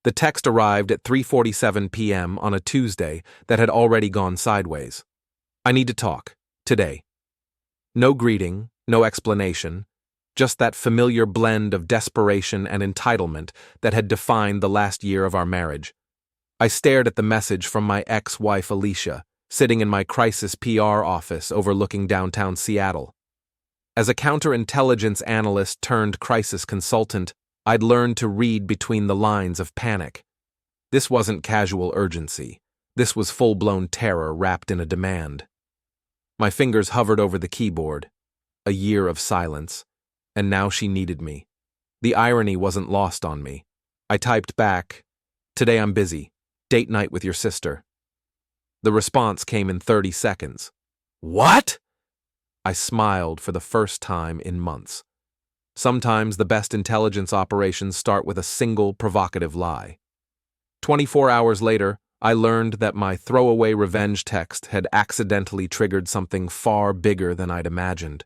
The text arrived at 3:47 p.m. on a Tuesday that had already gone sideways. I need to talk. Today. No greeting, no explanation, just that familiar blend of desperation and entitlement that had defined the last year of our marriage. I stared at the message from my ex-wife Alicia, sitting in my crisis PR office overlooking downtown Seattle. As a counterintelligence analyst turned crisis consultant, I'd learned to read between the lines of panic. This wasn't casual urgency. This was full-blown terror wrapped in a demand. My fingers hovered over the keyboard. A year of silence. And now she needed me. The irony wasn't lost on me. I typed back, "Today I'm busy. Date night with your sister." The response came in 30 seconds. "What?" I smiled for the first time in months. Sometimes the best intelligence operations start with a single provocative lie. 24 hours later, I learned that my throwaway revenge text had accidentally triggered something far bigger than I'd imagined.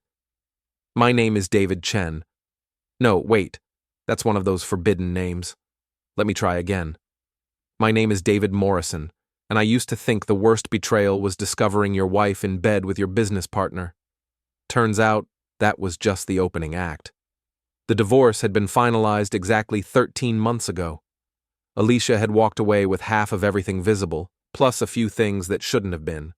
"My name is David Chen." No, wait, that's one of those forbidden names. Let me try again. "My name is David Morrison, and I used to think the worst betrayal was discovering your wife in bed with your business partner. Turns out, that was just the opening act. The divorce had been finalized exactly 13 months ago. Alicia had walked away with half of everything visible, plus a few things that shouldn't have been.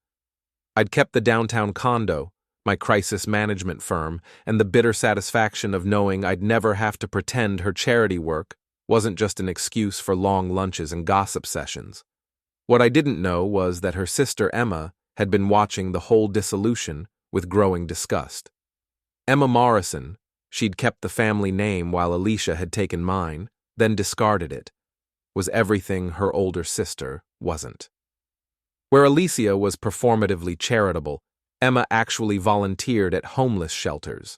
I'd kept the downtown condo, my crisis management firm, and the bitter satisfaction of knowing I'd never have to pretend her charity work wasn't just an excuse for long lunches and gossip sessions. What I didn't know was that her sister Emma had been watching the whole dissolution with growing disgust. Emma Morrison, she'd kept the family name while Alicia had taken mine, then discarded it, was everything her older sister wasn't. Where Alicia was performatively charitable, Emma actually volunteered at homeless shelters.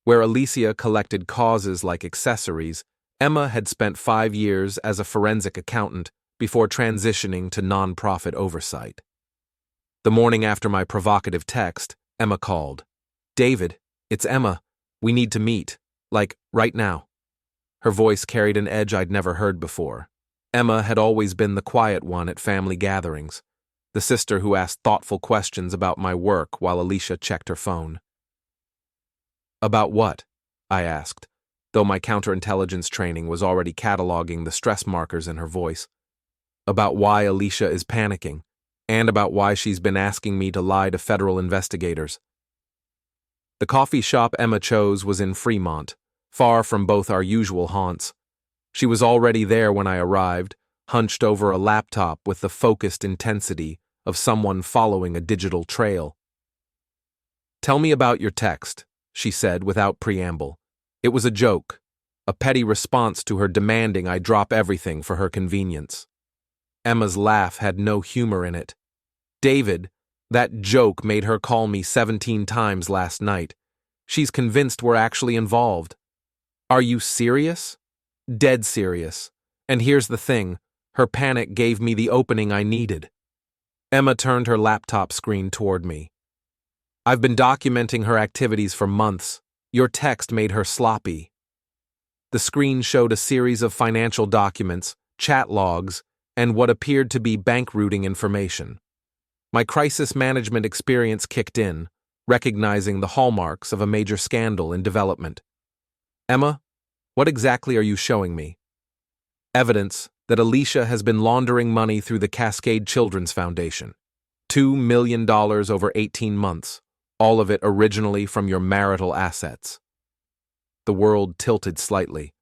Where Alicia collected causes like accessories, Emma had spent 5 years as a forensic accountant before transitioning to nonprofit oversight. The morning after my provocative text, Emma called. "David, it's Emma. We need to meet. Like, right now." Her voice carried an edge I'd never heard before. Emma had always been the quiet one at family gatherings, the sister who asked thoughtful questions about my work while Alicia checked her phone. "About what?" I asked, though my counterintelligence training was already cataloging the stress markers in her voice. "About why Alicia is panicking, and about why she's been asking me to lie to federal investigators." The coffee shop Emma chose was in Fremont, far from both our usual haunts. She was already there when I arrived, hunched over a laptop with the focused intensity of someone following a digital trail. "Tell me about your text," she said without preamble. It was a joke, a petty response to her demanding I drop everything for her convenience. Emma's laugh had no humor in it. "David, that joke made her call me 17 times last night. She's convinced we're actually involved." "Are you serious?" "Dead serious. And here's the thing, her panic gave me the opening I needed." Emma turned her laptop screen toward me. "I've been documenting her activities for months. Your text made her sloppy." The screen showed a series of financial documents, chat logs, and what appeared to be bank routing information. My crisis management experience kicked in, recognizing the hallmarks of a major scandal in development. "Emma, what exactly are you showing me?" "Evidence that Alicia has been laundering money through the Cascade Children's Foundation. $2 million over 18 months, all of it originally from your marital assets." The world tilted slightly.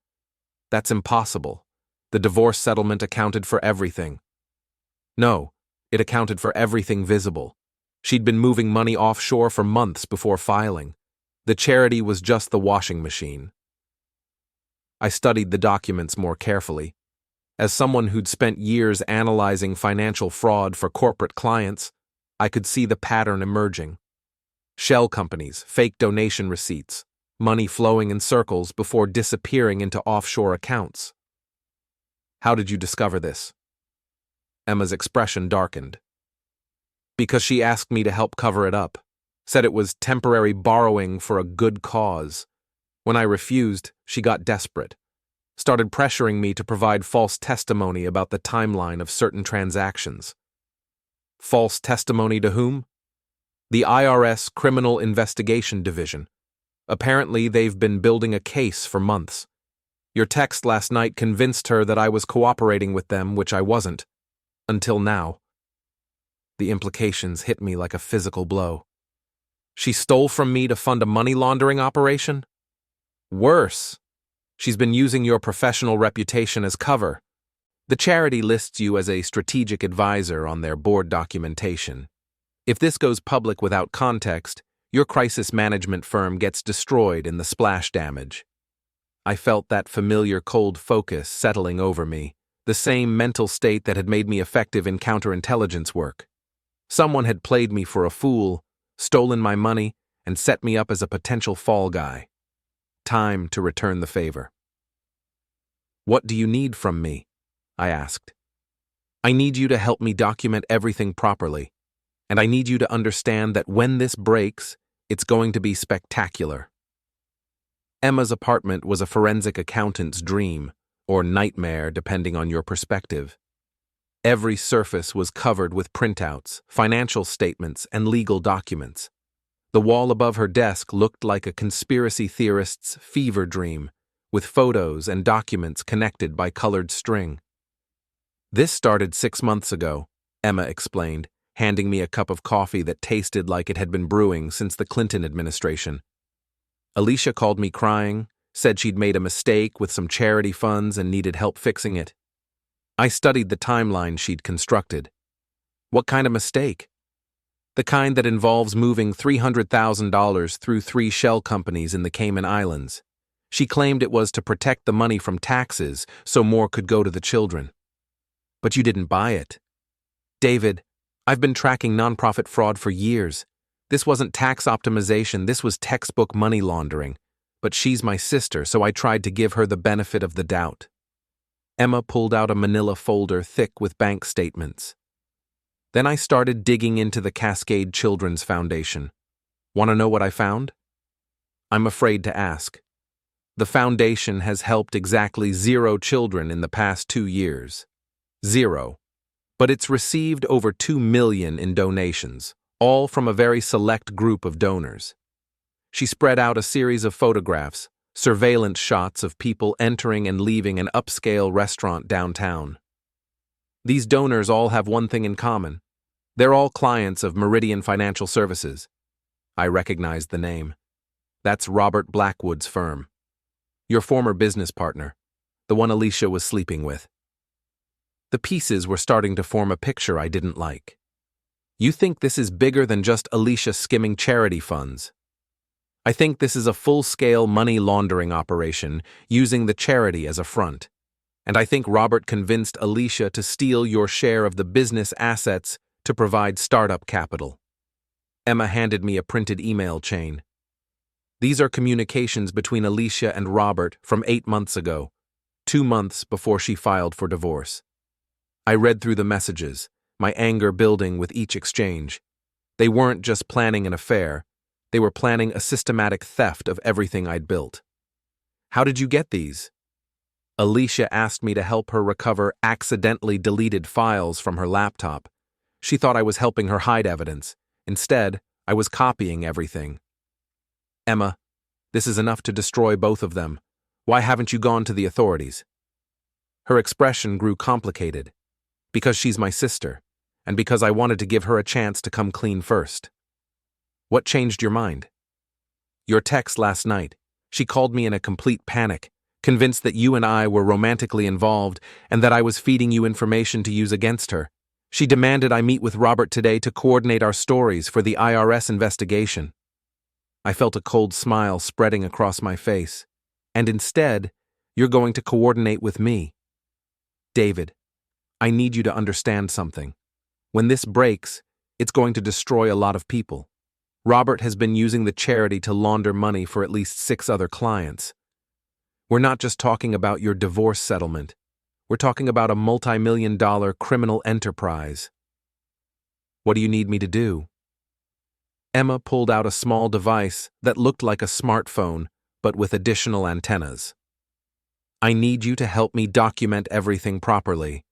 "That's impossible. The divorce settlement accounted for everything." "No, it accounted for everything visible. She'd been moving money offshore for months before filing. The charity was just the washing machine." I studied the documents more carefully. As someone who'd spent years analyzing financial fraud for corporate clients, I could see the pattern emerging. Shell companies, fake donation receipts, money flowing in circles before disappearing into offshore accounts. "How did you discover this?" Emma's expression darkened. "Because she asked me to help cover it up, said it was temporary borrowing for a good cause. When I refused, she got desperate. started pressuring me to provide false testimony about the timeline of certain transactions. False testimony to whom? The IRS Criminal Investigation Division. Apparently, they've been building a case for months. Your text last night convinced her that I was cooperating with them, which I wasn't. Until now. The implications hit me like a physical blow. She stole from me to fund a money laundering operation? Worse. She's been using your professional reputation as cover. The charity lists you as a strategic advisor on their board documentation. If this goes public without context, your crisis management firm gets destroyed in the splash damage. I felt that familiar cold focus settling over me, the same mental state that had made me effective in counterintelligence work. Someone had played me for a fool, stolen my money, and set me up as a potential fall guy. Time to return the favor. What do you need from me? I asked. I need you to help me document everything properly, and I need you to understand that when this breaks, it's going to be spectacular. Emma's apartment was a forensic accountant's dream, or nightmare depending on your perspective. Every surface was covered with printouts, financial statements, and legal documents. The wall above her desk looked like a conspiracy theorist's fever dream, with photos and documents connected by colored string. This started 6 months ago, Emma explained, handing me a cup of coffee that tasted like it had been brewing since the Clinton administration. Alicia called me crying, said she'd made a mistake with some charity funds and needed help fixing it. I studied the timeline she'd constructed. What kind of mistake? The kind that involves moving $300,000 through 3 shell companies in the Cayman Islands. She claimed it was to protect the money from taxes so more could go to the children. But you didn't buy it. David, I've been tracking nonprofit fraud for years. This wasn't tax optimization, this was textbook money laundering. But she's my sister, so I tried to give her the benefit of the doubt. Emma pulled out a manila folder thick with bank statements. Then I started digging into the Cascade Children's Foundation. Want to know what I found? I'm afraid to ask. The foundation has helped exactly 0 children in the past 2 years. 0. But it's received over $2 million in donations, all from a very select group of donors. She spread out a series of photographs, surveillance shots of people entering and leaving an upscale restaurant downtown. These donors all have one thing in common. They're all clients of Meridian Financial Services. I recognized the name. That's Robert Blackwood's firm. Your former business partner, the one Alicia was sleeping with. The pieces were starting to form a picture I didn't like. You think this is bigger than just Alicia skimming charity funds. I think this is a full-scale money laundering operation using the charity as a front. And I think Robert convinced Alicia to steal your share of the business assets to provide startup capital. Emma handed me a printed email chain. These are communications between Alicia and Robert from 8 months ago, 2 months before she filed for divorce. I read through the messages, my anger building with each exchange. They weren't just planning an affair, they were planning a systematic theft of everything I'd built. How did you get these? Alicia asked me to help her recover accidentally deleted files from her laptop. She thought I was helping her hide evidence. Instead, I was copying everything. Emma, this is enough to destroy both of them. Why haven't you gone to the authorities? Her expression grew complicated. Because she's my sister, and because I wanted to give her a chance to come clean first. What changed your mind? Your text last night. She called me in a complete panic, convinced that you and I were romantically involved and that I was feeding you information to use against her. She demanded I meet with Robert today to coordinate our stories for the IRS investigation. I felt a cold smile spreading across my face. And instead, you're going to coordinate with me. David, I need you to understand something. When this breaks, it's going to destroy a lot of people. Robert has been using the charity to launder money for at least 6 other clients. We're not just talking about your divorce settlement. We're talking about a multi-million-dollar criminal enterprise. What do you need me to do? Emma pulled out a small device that looked like a smartphone, but with additional antennas. I need you to help me document everything properly,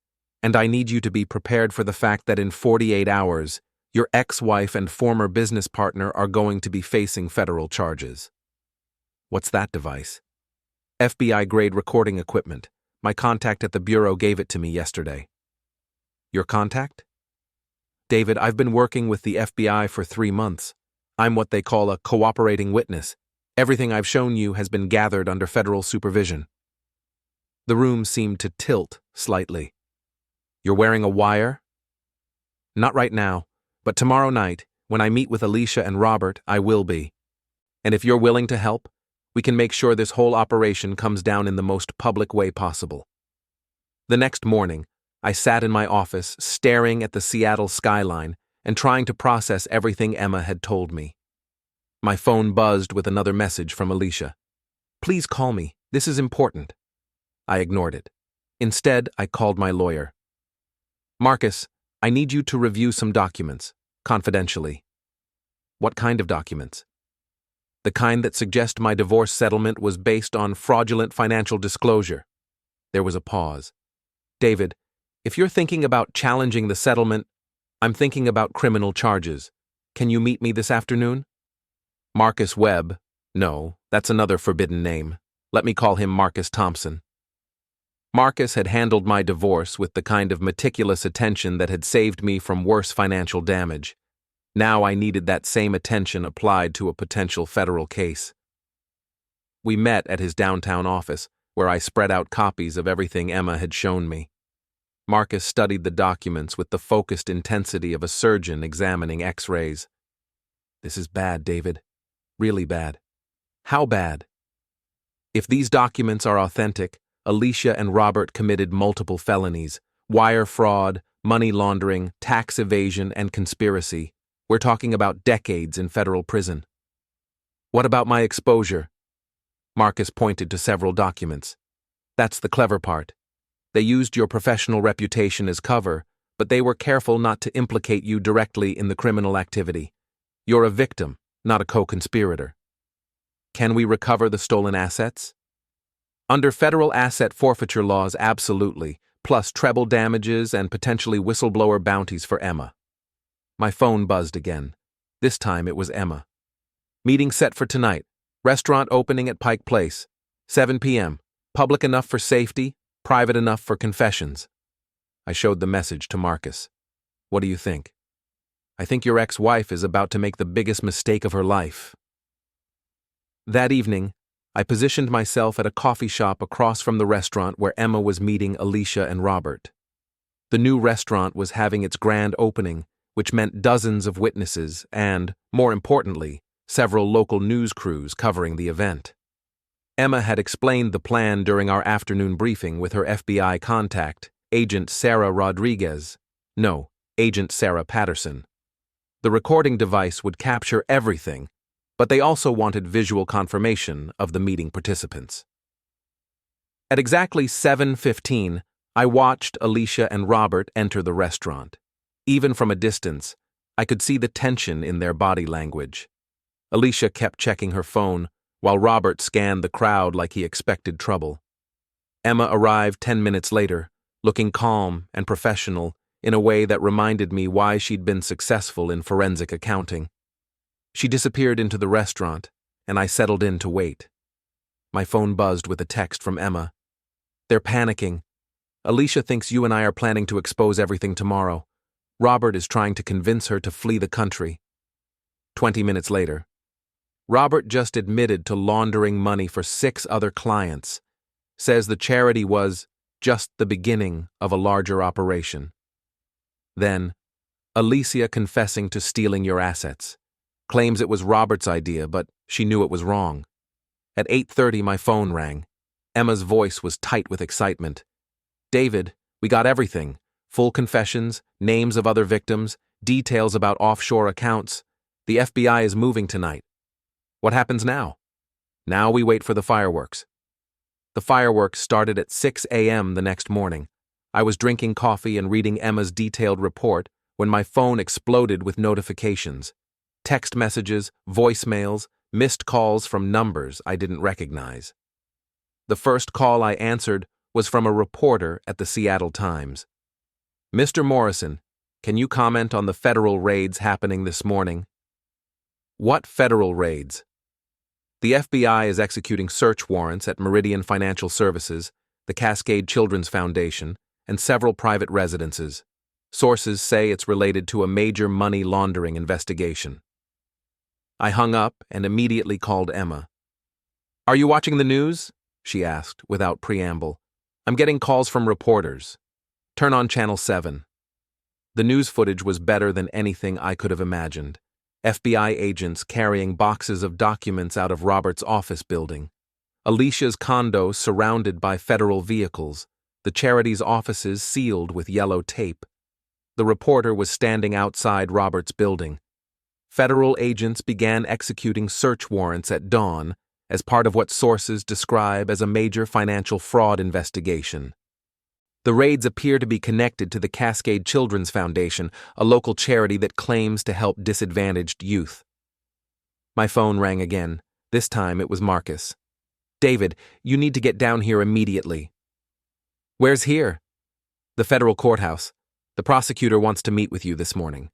and I need you to be prepared for the fact that in 48 hours, your ex-wife and former business partner are going to be facing federal charges. What's that device? FBI-grade recording equipment. My contact at the bureau gave it to me yesterday. Your contact? David, I've been working with the FBI for 3 months. I'm what they call a cooperating witness. Everything I've shown you has been gathered under federal supervision. The room seemed to tilt slightly. You're wearing a wire? Not right now, but tomorrow night, when I meet with Alicia and Robert, I will be. And if you're willing to help, we can make sure this whole operation comes down in the most public way possible. The next morning, I sat in my office, staring at the Seattle skyline and trying to process everything Emma had told me. My phone buzzed with another message from Alicia. Please call me. This is important. I ignored it. Instead, I called my lawyer. Marcus, I need you to review some documents, confidentially. What kind of documents? The kind that suggest my divorce settlement was based on fraudulent financial disclosure. There was a pause. David, if you're thinking about challenging the settlement, I'm thinking about criminal charges. Can you meet me this afternoon? Marcus Webb. No, that's another forbidden name. Let me call him Marcus Thompson. Marcus had handled my divorce with the kind of meticulous attention that had saved me from worse financial damage. Now I needed that same attention applied to a potential federal case. We met at his downtown office, where I spread out copies of everything Emma had shown me. Marcus studied the documents with the focused intensity of a surgeon examining X-rays. This is bad, David. Really bad. How bad? If these documents are authentic, Alicia and Robert committed multiple felonies: wire fraud, money laundering, tax evasion, and conspiracy. We're talking about decades in federal prison. What about my exposure? Marcus pointed to several documents. That's the clever part. They used your professional reputation as cover, but they were careful not to implicate you directly in the criminal activity. You're a victim, not a co-conspirator. Can we recover the stolen assets? Under federal asset forfeiture laws, absolutely, plus treble damages and potentially whistleblower bounties for Emma. My phone buzzed again. This time it was Emma. Meeting set for tonight. Restaurant opening at Pike Place. 7 p.m. Public enough for safety, private enough for confessions. I showed the message to Marcus. What do you think? I think your ex-wife is about to make the biggest mistake of her life. That evening, I positioned myself at a coffee shop across from the restaurant where Emma was meeting Alicia and Robert. The new restaurant was having its grand opening, which meant dozens of witnesses and, more importantly, several local news crews covering the event. Emma had explained the plan during our afternoon briefing with her FBI contact, Agent Sarah Rodriguez. No, Agent Sarah Patterson. The recording device would capture everything, but they also wanted visual confirmation of the meeting participants. At exactly 7:15, I watched Alicia and Robert enter the restaurant. Even from a distance, I could see the tension in their body language. Alicia kept checking her phone, while Robert scanned the crowd like he expected trouble. Emma arrived 10 minutes later, looking calm and professional in a way that reminded me why she'd been successful in forensic accounting. She disappeared into the restaurant, and I settled in to wait. My phone buzzed with a text from Emma. They're panicking. Alicia thinks you and I are planning to expose everything tomorrow. Robert is trying to convince her to flee the country. 20 minutes later. Robert just admitted to laundering money for 6 other clients. Says the charity was just the beginning of a larger operation. Then, Alicia confessing to stealing your assets. Claims it was Robert's idea, but she knew it was wrong. At 8:30, my phone rang. Emma's voice was tight with excitement. David, we got everything. Full confessions, names of other victims, details about offshore accounts. The FBI is moving tonight. What happens now? Now we wait for the fireworks. The fireworks started at 6 a.m. the next morning. I was drinking coffee and reading Emma's detailed report when my phone exploded with notifications. Text messages, voicemails, missed calls from numbers I didn't recognize. The first call I answered was from a reporter at the Seattle Times. "Mr. Morrison, can you comment on the federal raids happening this morning?" "What federal raids?" "The FBI is executing search warrants at Meridian Financial Services, the Cascade Children's Foundation, and several private residences. Sources say it's related to a major money laundering investigation." I hung up and immediately called Emma. "Are you watching the news?" she asked, without preamble. "I'm getting calls from reporters. Turn on Channel 7. The news footage was better than anything I could have imagined. FBI agents carrying boxes of documents out of Robert's office building. Alicia's condo surrounded by federal vehicles, the charity's offices sealed with yellow tape. The reporter was standing outside Robert's building. Federal agents began executing search warrants at dawn as part of what sources describe as a major financial fraud investigation. The raids appear to be connected to the Cascade Children's Foundation, a local charity that claims to help disadvantaged youth. My phone rang again. This time it was Marcus. "David, you need to get down here immediately." "Where's here?" "The federal courthouse. The prosecutor wants to meet with you this morning."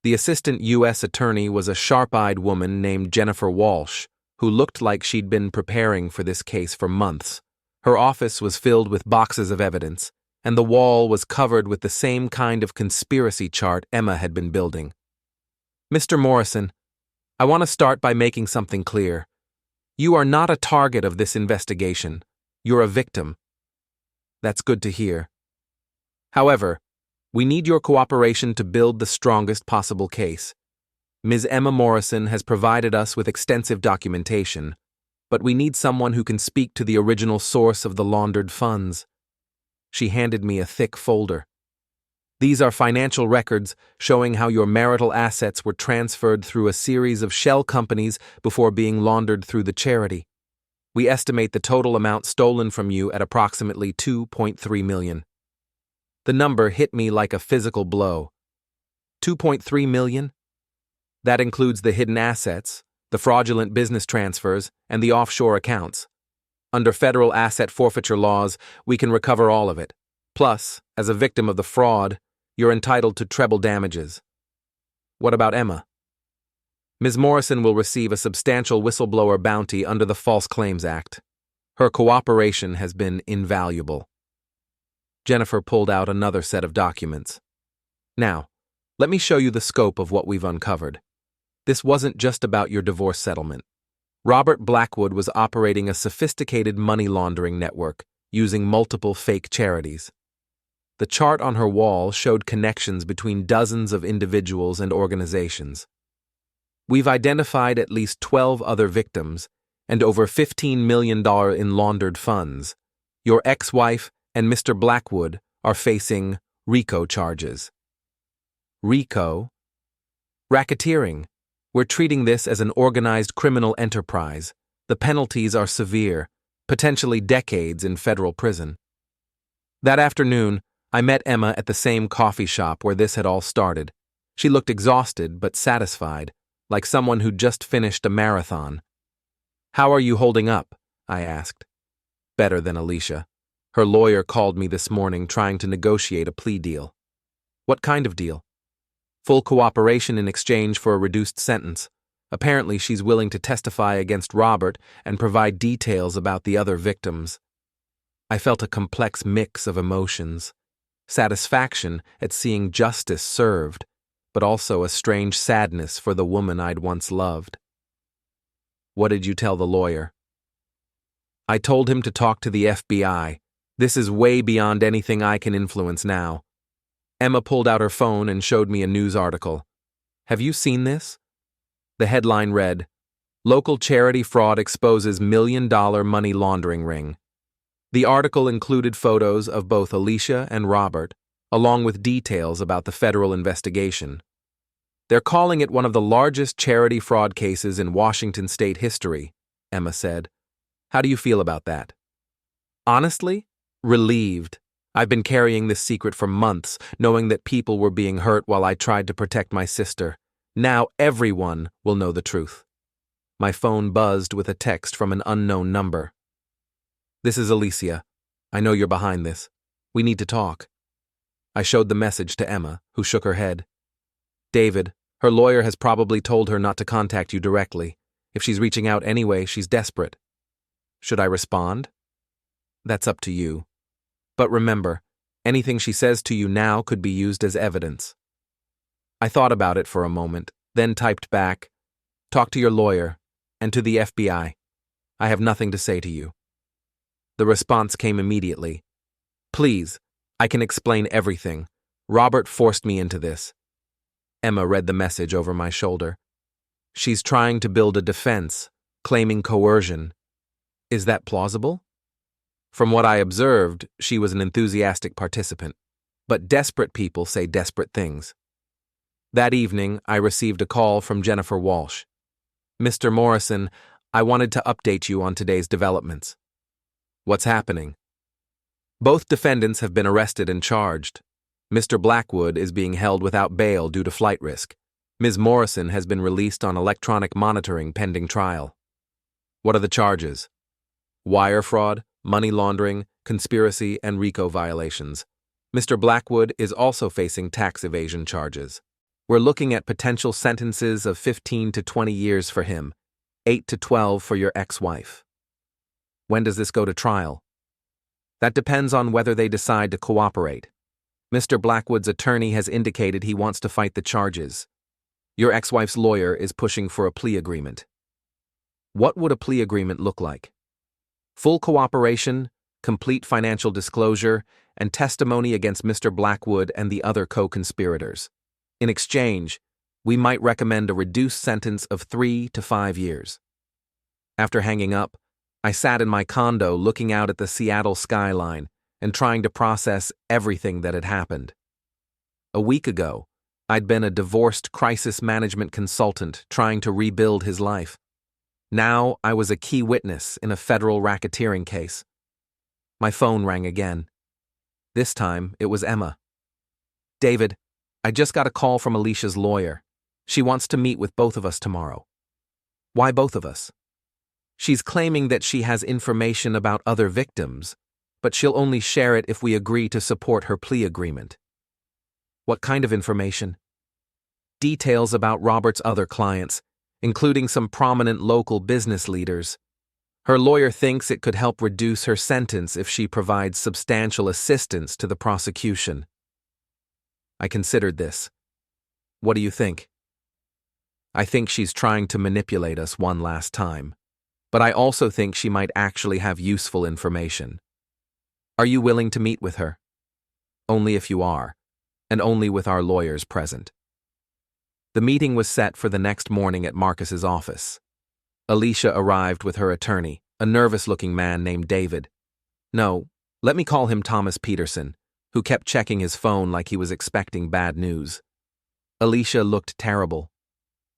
The assistant U.S. attorney was a sharp-eyed woman named Jennifer Walsh, who looked like she'd been preparing for this case for months. Her office was filled with boxes of evidence, and the wall was covered with the same kind of conspiracy chart Emma had been building. "Mr. Morrison, I want to start by making something clear. You are not a target of this investigation. You're a victim." "That's good to hear. However, we need your cooperation to build the strongest possible case. Ms. Emma Morrison has provided us with extensive documentation, but we need someone who can speak to the original source of the laundered funds." She handed me a thick folder. "These are financial records showing how your marital assets were transferred through a series of shell companies before being laundered through the charity. We estimate the total amount stolen from you at approximately $2.3 million. The number hit me like a physical blow. $2.3 million? That includes the hidden assets, the fraudulent business transfers, and the offshore accounts. Under federal asset forfeiture laws, we can recover all of it. Plus, as a victim of the fraud, you're entitled to treble damages." "What about Emma?" "Ms. Morrison will receive a substantial whistleblower bounty under the False Claims Act. Her cooperation has been invaluable." Jennifer pulled out another set of documents. "Now, let me show you the scope of what we've uncovered. This wasn't just about your divorce settlement. Robert Blackwood was operating a sophisticated money laundering network using multiple fake charities. The chart on her wall showed connections between dozens of individuals and organizations. We've identified at least 12 other victims and over $15 million in laundered funds. Your ex-wife and Mr. Blackwood are facing RICO charges." "RICO?" "Racketeering. We're treating this as an organized criminal enterprise. The penalties are severe, potentially decades in federal prison." That afternoon, I met Emma at the same coffee shop where this had all started. She looked exhausted but satisfied, like someone who'd just finished a marathon. "How are you holding up?" I asked. "Better than Alicia. Her lawyer called me this morning trying to negotiate a plea deal." "What kind of deal?" "Full cooperation in exchange for a reduced sentence. Apparently she's willing to testify against Robert and provide details about the other victims." I felt a complex mix of emotions. Satisfaction at seeing justice served, but also a strange sadness for the woman I'd once loved. "What did you tell the lawyer?" "I told him to talk to the FBI. This is way beyond anything I can influence now." Emma pulled out her phone and showed me a news article. "Have you seen this?" The headline read, "Local charity fraud exposes $1 million money laundering ring." The article included photos of both Alicia and Robert, along with details about the federal investigation. "They're calling it one of the largest charity fraud cases in Washington state history," Emma said. "How do you feel about that?" "Honestly, relieved. I've been carrying this secret for months, knowing that people were being hurt while I tried to protect my sister. Now everyone will know the truth." My phone buzzed with a text from an unknown number. This is Alicia. I know you're behind this. We need to talk. I showed the message to Emma, who shook her head. David, her lawyer has probably told her not to contact you directly. If she's reaching out anyway, she's desperate. Should I respond? That's up to you. But remember, anything she says to you now could be used as evidence. I thought about it for a moment, then typed back, talk to your lawyer, and to the FBI. I have nothing to say to you. The response came immediately. Please, I can explain everything. Robert forced me into this. Emma read the message over my shoulder. She's trying to build a defense, claiming coercion. Is that plausible? From what I observed, she was an enthusiastic participant. But desperate people say desperate things. That evening, I received a call from Jennifer Walsh. Mr. Morrison, I wanted to update you on today's developments. What's happening? Both defendants have been arrested and charged. Mr. Blackwood is being held without bail due to flight risk. Ms. Morrison has been released on electronic monitoring pending trial. What are the charges? Wire fraud, money laundering, conspiracy, and RICO violations. Mr. Blackwood is also facing tax evasion charges. We're looking at potential sentences of 15 to 20 years for him, 8 to 12 for your ex-wife. When does this go to trial? That depends on whether they decide to cooperate. Mr. Blackwood's attorney has indicated he wants to fight the charges. Your ex-wife's lawyer is pushing for a plea agreement. What would a plea agreement look like? Full cooperation, complete financial disclosure, and testimony against Mr. Blackwood and the other co-conspirators. In exchange, we might recommend a reduced sentence of 3 to 5 years. After hanging up, I sat in my condo looking out at the Seattle skyline and trying to process everything that had happened. A week ago, I'd been a divorced crisis management consultant trying to rebuild his life. Now I was a key witness in a federal racketeering case. My phone rang again. This time, it was Emma. David, I just got a call from Alicia's lawyer. She wants to meet with both of us tomorrow. Why both of us? She's claiming that she has information about other victims, but she'll only share it if we agree to support her plea agreement. What kind of information? Details about Robert's other clients, including some prominent local business leaders. Her lawyer thinks it could help reduce her sentence if she provides substantial assistance to the prosecution. I considered this. What do you think? I think she's trying to manipulate us one last time, but I also think she might actually have useful information. Are you willing to meet with her? Only if you are, and only with our lawyers present. The meeting was set for the next morning at Marcus's office. Alicia arrived with her attorney, a nervous-looking man named David. No, let me call him Thomas Peterson, who kept checking his phone like he was expecting bad news. Alicia looked terrible.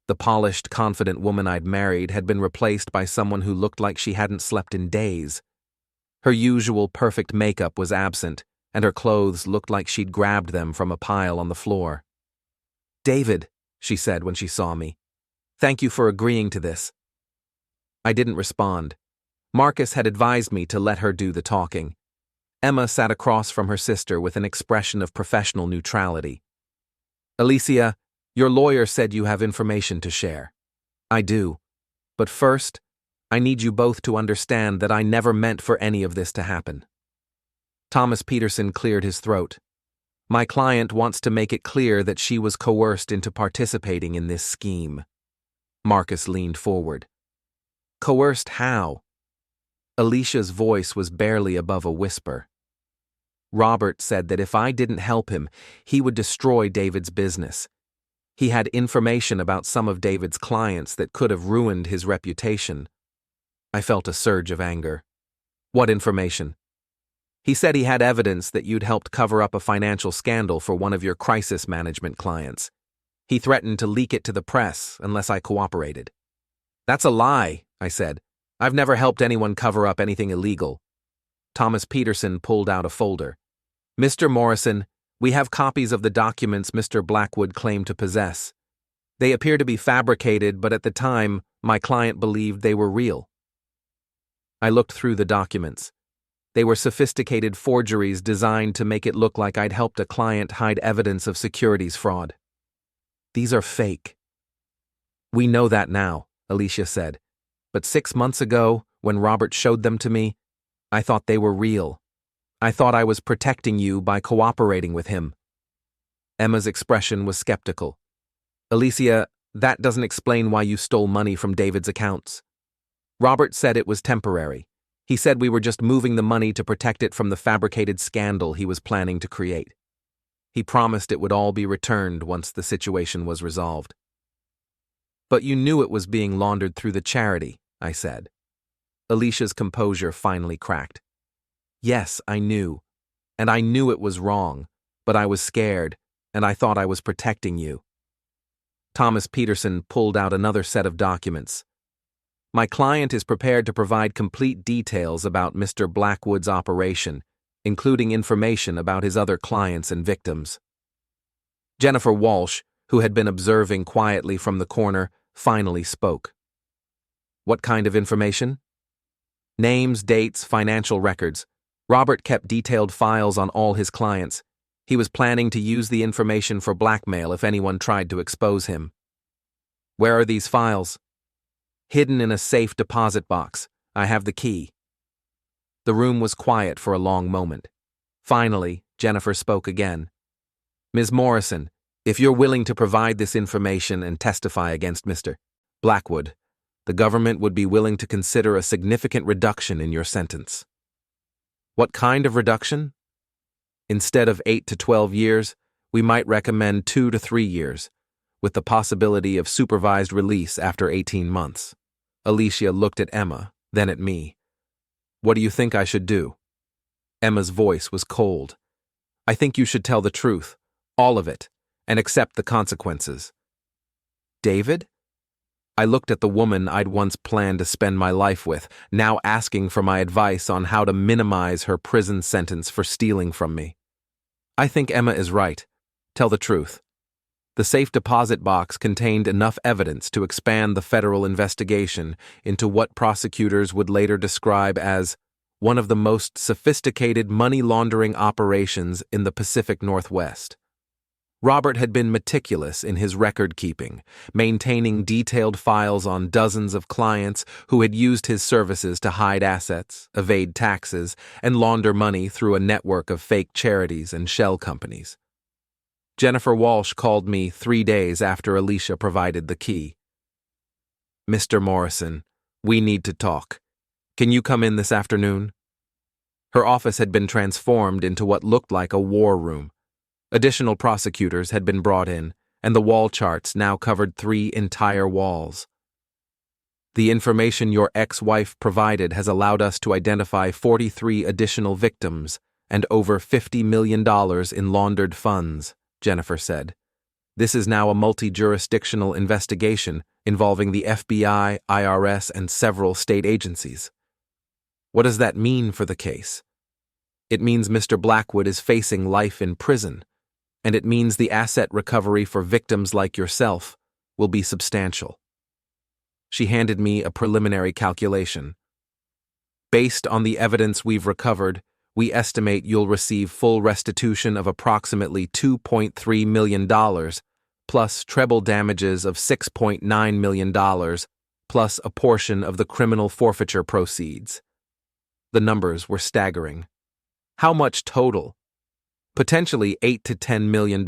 The polished, confident woman I'd married had been replaced by someone who looked like she hadn't slept in days. Her usual perfect makeup was absent, and her clothes looked like she'd grabbed them from a pile on the floor. David, she said when she saw me. Thank you for agreeing to this. I didn't respond. Marcus had advised me to let her do the talking. Emma sat across from her sister with an expression of professional neutrality. Alicia, your lawyer said you have information to share. I do. But first, I need you both to understand that I never meant for any of this to happen. Thomas Peterson cleared his throat. My client wants to make it clear that she was coerced into participating in this scheme. Marcus leaned forward. Coerced how? Alicia's voice was barely above a whisper. Robert said that if I didn't help him, he would destroy David's business. He had information about some of David's clients that could have ruined his reputation. I felt a surge of anger. What information? He said he had evidence that you'd helped cover up a financial scandal for one of your crisis management clients. He threatened to leak it to the press unless I cooperated. That's a lie, I said. I've never helped anyone cover up anything illegal. Thomas Peterson pulled out a folder. Mr. Morrison, we have copies of the documents Mr. Blackwood claimed to possess. They appear to be fabricated, but at the time, my client believed they were real. I looked through the documents. They were sophisticated forgeries designed to make it look like I'd helped a client hide evidence of securities fraud. These are fake. We know that now, Alicia said. But 6 months ago, when Robert showed them to me, I thought they were real. I thought I was protecting you by cooperating with him. Emma's expression was skeptical. Alicia, that doesn't explain why you stole money from David's accounts. Robert said it was temporary. He said we were just moving the money to protect it from the fabricated scandal he was planning to create. He promised it would all be returned once the situation was resolved. But you knew it was being laundered through the charity, I said. Alicia's composure finally cracked. Yes, I knew. And I knew it was wrong, but I was scared, and I thought I was protecting you. Thomas Peterson pulled out another set of documents. My client is prepared to provide complete details about Mr. Blackwood's operation, including information about his other clients and victims. Jennifer Walsh, who had been observing quietly from the corner, finally spoke. What kind of information? Names, dates, financial records. Robert kept detailed files on all his clients. He was planning to use the information for blackmail if anyone tried to expose him. Where are these files? Hidden in a safe deposit box. I have the key. The room was quiet for a long moment. Finally, Jennifer spoke again. Ms. Morrison, if you're willing to provide this information and testify against Mr. Blackwood, the government would be willing to consider a significant reduction in your sentence. What kind of reduction? Instead of 8 to 12 years, we might recommend 2 to 3 years, with the possibility of supervised release after 18 months. Alicia looked at Emma, then at me. What do you think I should do? Emma's voice was cold. I think you should tell the truth, all of it, and accept the consequences. David? I looked at the woman I'd once planned to spend my life with, now asking for my advice on how to minimize her prison sentence for stealing from me. I think Emma is right. Tell the truth. The safe deposit box contained enough evidence to expand the federal investigation into what prosecutors would later describe as one of the most sophisticated money laundering operations in the Pacific Northwest. Robert had been meticulous in his record-keeping, maintaining detailed files on dozens of clients who had used his services to hide assets, evade taxes, and launder money through a network of fake charities and shell companies. Jennifer Walsh called me 3 days after Alicia provided the key. Mr. Morrison, we need to talk. Can you come in this afternoon? Her office had been transformed into what looked like a war room. Additional prosecutors had been brought in, and the wall charts now covered 3 entire walls. The information your ex-wife provided has allowed us to identify 43 additional victims and over $50 million in laundered funds, Jennifer said. This is now a multi-jurisdictional investigation involving the FBI, IRS, and several state agencies. What does that mean for the case? It means Mr. Blackwood is facing life in prison, and it means the asset recovery for victims like yourself will be substantial. She handed me a preliminary calculation. Based on the evidence we've recovered, we estimate you'll receive full restitution of approximately $2.3 million, plus treble damages of $6.9 million, plus a portion of the criminal forfeiture proceeds. The numbers were staggering. How much total? Potentially $8 to $10 million.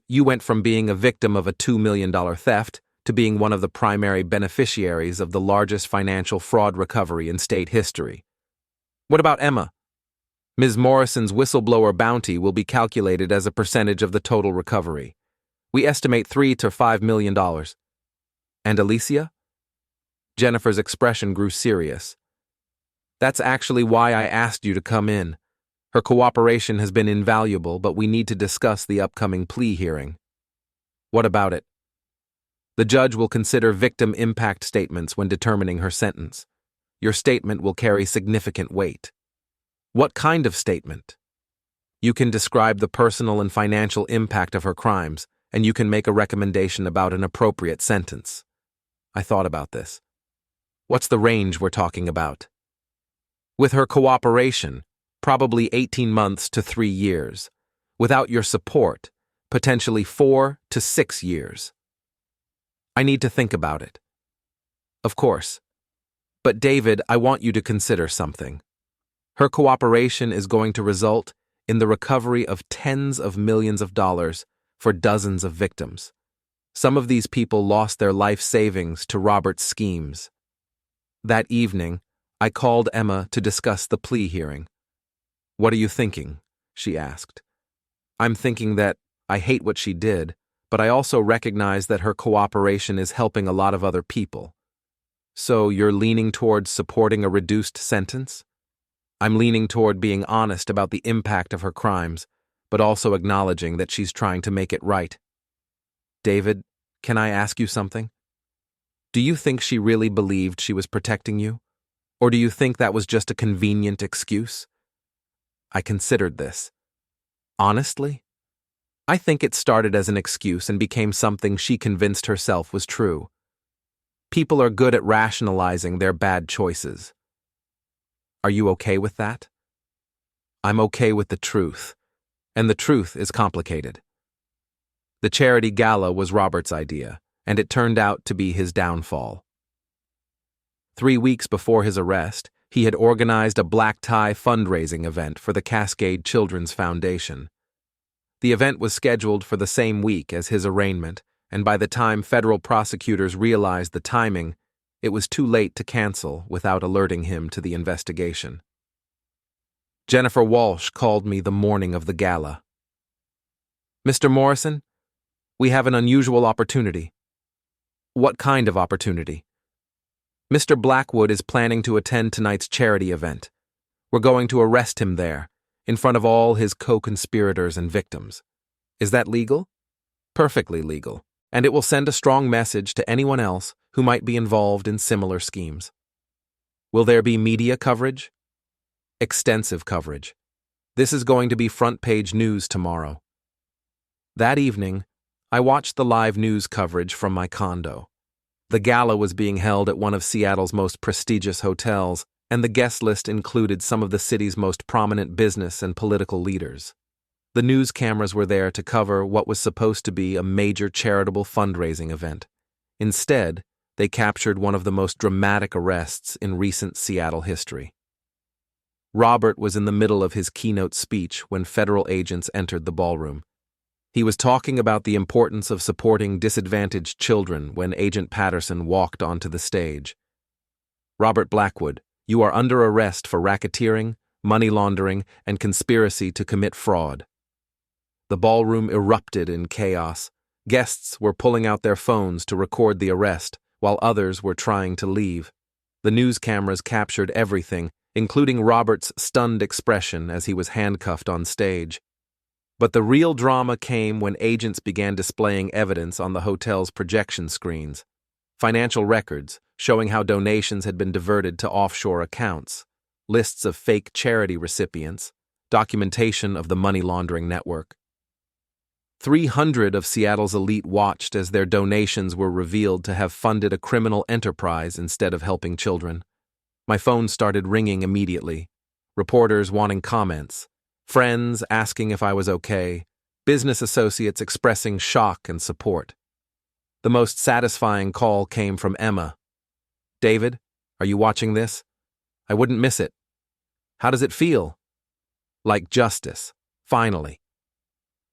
You went from being a victim of a $2 million theft to being one of the primary beneficiaries of the largest financial fraud recovery in state history. What about Emma? Ms. Morrison's whistleblower bounty will be calculated as a percentage of the total recovery. We estimate $3 to $5 million. And Alicia? Jennifer's expression grew serious. That's actually why I asked you to come in. Her cooperation has been invaluable, but we need to discuss the upcoming plea hearing. What about it? The judge will consider victim impact statements when determining her sentence. Your statement will carry significant weight. What kind of statement? You can describe the personal and financial impact of her crimes, and you can make a recommendation about an appropriate sentence. I thought about this. What's the range we're talking about? With her cooperation, probably 18 months to 3 years. Without your support, potentially 4 to 6 years. I need to think about it. Of course. But David, I want you to consider something. Her cooperation is going to result in the recovery of tens of millions of dollars for dozens of victims. Some of these people lost their life savings to Robert's schemes. That evening, I called Emma to discuss the plea hearing. "What are you thinking?" she asked. "I'm thinking that I hate what she did, but I also recognize that her cooperation is helping a lot of other people." "So you're leaning towards supporting a reduced sentence?" "I'm leaning toward being honest about the impact of her crimes, but also acknowledging that she's trying to make it right." "David, can I ask you something? Do you think she really believed she was protecting you? Or do you think that was just a convenient excuse?" I considered this. Honestly, I think it started as an excuse and became something she convinced herself was true. People are good at rationalizing their bad choices. Are you okay with that? I'm okay with the truth, and the truth is complicated. The charity gala was Robert's idea, and it turned out to be his downfall. 3 weeks before his arrest, he had organized a black tie fundraising event for the Cascade Children's Foundation. The event was scheduled for the same week as his arraignment, and by the time federal prosecutors realized the timing, it was too late to cancel without alerting him to the investigation. Jennifer Walsh called me the morning of the gala. "Mr. Morrison, we have an unusual opportunity." "What kind of opportunity?" "Mr. Blackwood is planning to attend tonight's charity event. We're going to arrest him there, in front of all his co-conspirators and victims. Is that legal?" "Perfectly legal, and it will send a strong message to anyone else who might be involved in similar schemes." "Will there be media coverage?" "Extensive coverage. This is going to be front-page news tomorrow." That evening, I watched the live news coverage from my condo. The gala was being held at one of Seattle's most prestigious hotels, and the guest list included some of the city's most prominent business and political leaders. The news cameras were there to cover what was supposed to be a major charitable fundraising event. Instead, they captured one of the most dramatic arrests in recent Seattle history. Robert was in the middle of his keynote speech when federal agents entered the ballroom. He was talking about the importance of supporting disadvantaged children when Agent Patterson walked onto the stage. "Robert Blackwood, you are under arrest for racketeering, money laundering, and conspiracy to commit fraud." The ballroom erupted in chaos. Guests were pulling out their phones to record the arrest, while others were trying to leave. The news cameras captured everything, including Robert's stunned expression as he was handcuffed on stage. But the real drama came when agents began displaying evidence on the hotel's projection screens. Financial records showing how donations had been diverted to offshore accounts, lists of fake charity recipients, documentation of the money laundering network. 300 of Seattle's elite watched as their donations were revealed to have funded a criminal enterprise instead of helping children. My phone started ringing immediately. Reporters wanting comments, friends asking if I was okay, business associates expressing shock and support. The most satisfying call came from Emma. "David, are you watching this? I wouldn't miss it. How does it feel?" "Like justice, finally."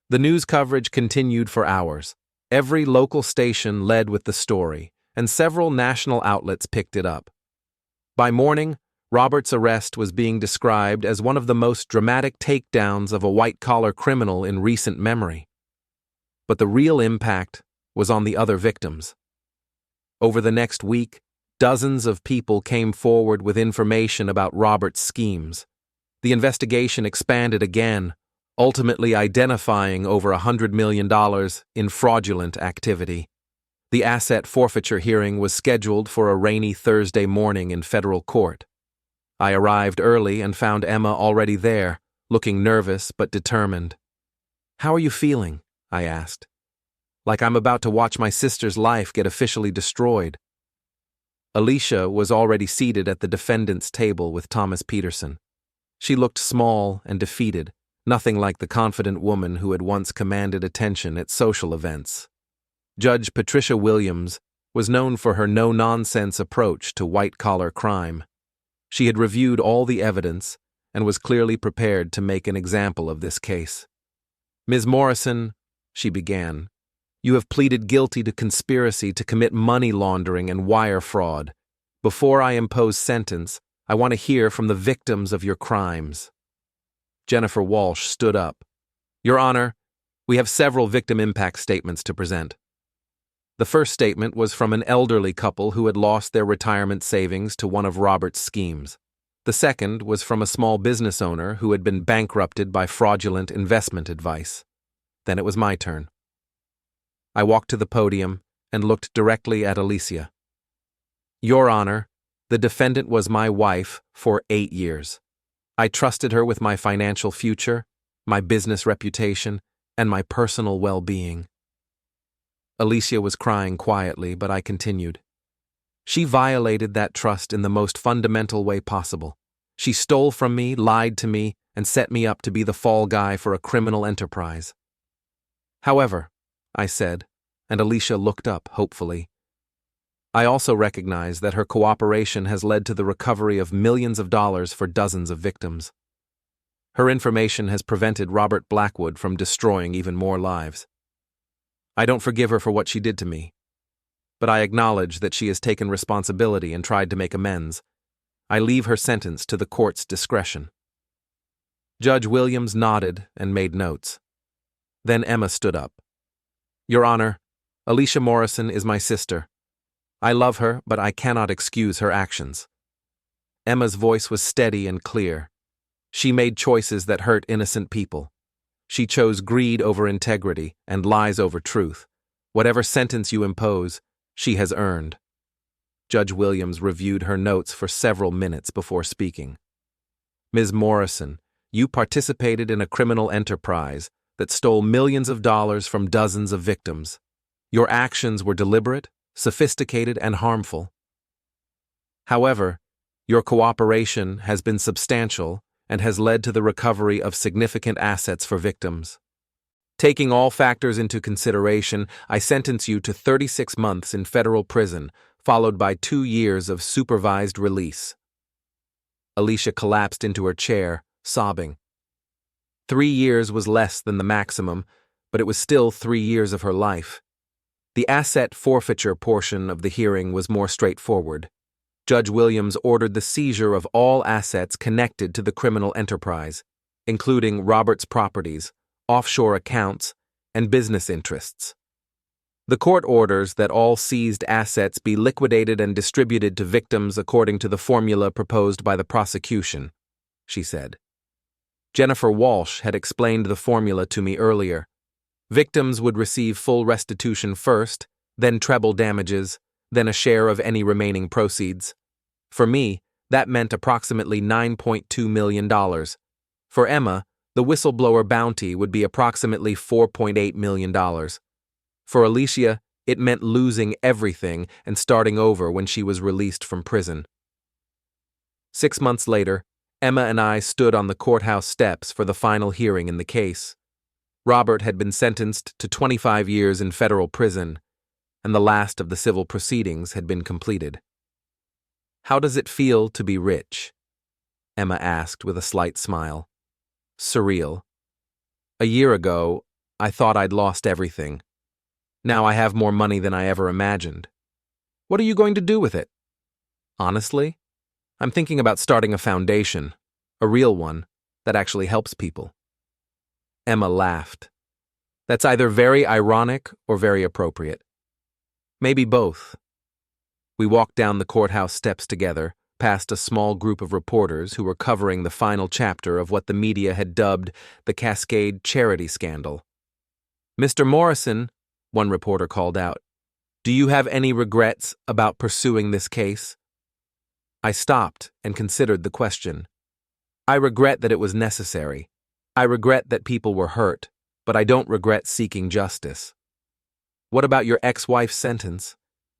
The news coverage continued for hours. Every local station led with the story, and several national outlets picked it up. By morning, Robert's arrest was being described as one of the most dramatic takedowns of a white-collar criminal in recent memory. But the real impact was on the other victims. Over the next week, dozens of people came forward with information about Robert's schemes. The investigation expanded again, ultimately identifying over $100 million in fraudulent activity. The asset forfeiture hearing was scheduled for a rainy Thursday morning in federal court. I arrived early and found Emma already there, looking nervous but determined. "How are you feeling?" I asked. "Like I'm about to watch my sister's life get officially destroyed." Alicia was already seated at the defendant's table with Thomas Peterson. She looked small and defeated, nothing like the confident woman who had once commanded attention at social events. Judge Patricia Williams was known for her no-nonsense approach to white-collar crime. She had reviewed all the evidence and was clearly prepared to make an example of this case. "Ms. Morrison," she began, "you have pleaded guilty to conspiracy to commit money laundering and wire fraud. Before I impose sentence, I want to hear from the victims of your crimes." Jennifer Walsh stood up. "Your Honor, we have several victim impact statements to present." The first statement was from an elderly couple who had lost their retirement savings to one of Robert's schemes. The second was from a small business owner who had been bankrupted by fraudulent investment advice. Then it was my turn. I walked to the podium and looked directly at Alicia. "Your Honor, the defendant was my wife for 8 years. I trusted her with my financial future, my business reputation, and my personal well-being." Alicia was crying quietly, but I continued. "She violated that trust in the most fundamental way possible. She stole from me, lied to me, and set me up to be the fall guy for a criminal enterprise." "However," I said, and Alicia looked up hopefully, "I also recognize that her cooperation has led to the recovery of millions of dollars for dozens of victims. Her information has prevented Robert Blackwood from destroying even more lives. I don't forgive her for what she did to me, but I acknowledge that she has taken responsibility and tried to make amends. I leave her sentence to the court's discretion." Judge Williams nodded and made notes. Then Emma stood up. "Your Honor, Alicia Morrison is my sister. I love her, but I cannot excuse her actions." Emma's voice was steady and clear. "She made choices that hurt innocent people. She chose greed over integrity and lies over truth. Whatever sentence you impose, she has earned." Judge Williams reviewed her notes for several minutes before speaking. "Ms. Morrison, you participated in a criminal enterprise that stole millions of dollars from dozens of victims. Your actions were deliberate, sophisticated, and harmful. However, your cooperation has been substantial and has led to the recovery of significant assets for victims. Taking all factors into consideration, I sentence you to 36 months in federal prison, followed by 2 years of supervised release." Alicia collapsed into her chair, sobbing. 3 years was less than the maximum, but it was still 3 years of her life. The asset forfeiture portion of the hearing was more straightforward. Judge Williams ordered the seizure of all assets connected to the criminal enterprise, including Robert's properties, offshore accounts, and business interests. The court orders that all seized assets be liquidated and distributed to victims according to the formula proposed by the prosecution, she said. Jennifer Walsh had explained the formula to me earlier. Victims would receive full restitution first, then treble damages, then a share of any remaining proceeds. For me, that meant approximately $9.2 million. For Emma, the whistleblower bounty would be approximately $4.8 million. For Alicia, it meant losing everything and starting over when she was released from prison. 6 months later, Emma and I stood on the courthouse steps for the final hearing in the case. Robert had been sentenced to 25 years in federal prison, and the last of the civil proceedings had been completed. "How does it feel to be rich?" Emma asked with a slight smile. "Surreal. A year ago, I thought I'd lost everything. Now I have more money than I ever imagined. What are you going to do with it?" "Honestly, I'm thinking about starting a foundation, a real one, that actually helps people." Emma laughed. "That's either very ironic or very appropriate. Maybe both." We walked down the courthouse steps together, past a small group of reporters who were covering the final chapter of what the media had dubbed the Cascade charity scandal. "Mr. Morrison," one reporter called out, "do you have any regrets about pursuing this case?" I stopped and considered the question. I regret that it was necessary. I regret that people were hurt, but I don't regret seeking justice. "What about your ex-wife's sentence?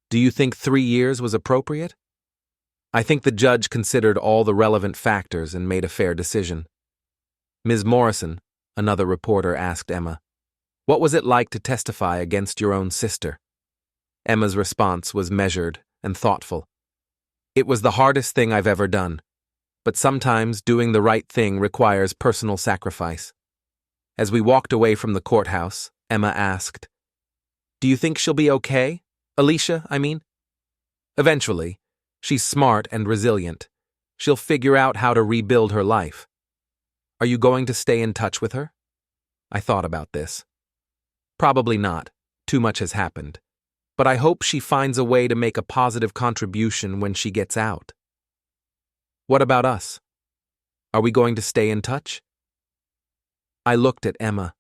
Do you think 3 years was appropriate?" I think the judge considered all the relevant factors and made a fair decision. Ms. Morrison, another reporter asked Emma, what was it like to testify against your own sister? Emma's response was measured and thoughtful. It was the hardest thing I've ever done, but sometimes doing the right thing requires personal sacrifice. As we walked away from the courthouse, Emma asked, do you think she'll be okay? Alicia, I mean? Eventually. She's smart and resilient. She'll figure out how to rebuild her life. Are you going to stay in touch with her? I thought about this. Probably not. Too much has happened. But I hope she finds a way to make a positive contribution when she gets out. What about us? Are we going to stay in touch? I looked at Emma,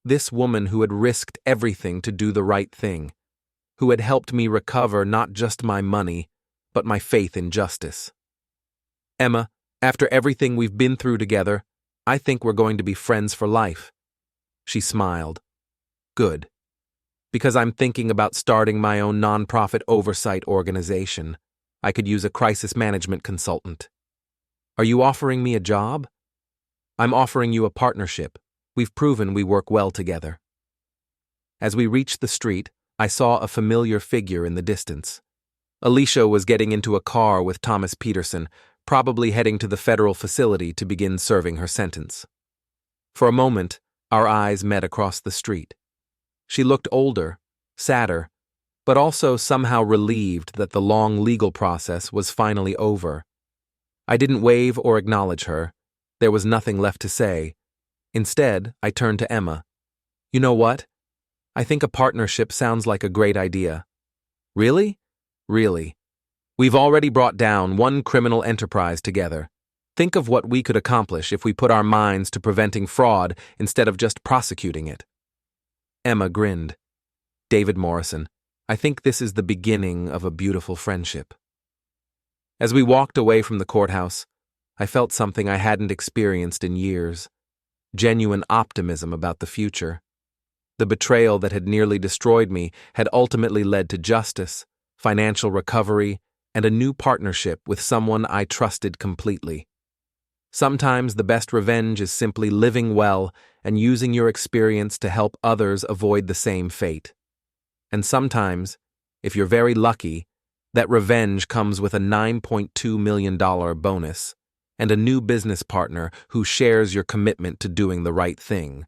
this woman who had risked everything to do the right thing, who had helped me recover not just my money, but my faith in justice. Emma, after everything we've been through together, I think we're going to be friends for life. She smiled. Good. Because I'm thinking about starting my own nonprofit oversight organization. I could use a crisis management consultant. Are you offering me a job? I'm offering you a partnership. We've proven we work well together. As we reached the street, I saw a familiar figure in the distance. Alicia was getting into a car with Thomas Peterson, probably heading to the federal facility to begin serving her sentence. For a moment, our eyes met across the street. She looked older, sadder, but also somehow relieved that the long legal process was finally over. I didn't wave or acknowledge her. There was nothing left to say. Instead, I turned to Emma. You know what? I think a partnership sounds like a great idea. Really? Really. We've already brought down one criminal enterprise together. Think of what we could accomplish if we put our minds to preventing fraud instead of just prosecuting it. Emma grinned. David Morrison, I think this is the beginning of a beautiful friendship. As we walked away from the courthouse, I felt something I hadn't experienced in years. Genuine optimism about the future. The betrayal that had nearly destroyed me had ultimately led to justice, financial recovery, and a new partnership with someone I trusted completely. Sometimes the best revenge is simply living well and using your experience to help others avoid the same fate. And sometimes, if you're very lucky, that revenge comes with a $9.2 million bonus and a new business partner who shares your commitment to doing the right thing.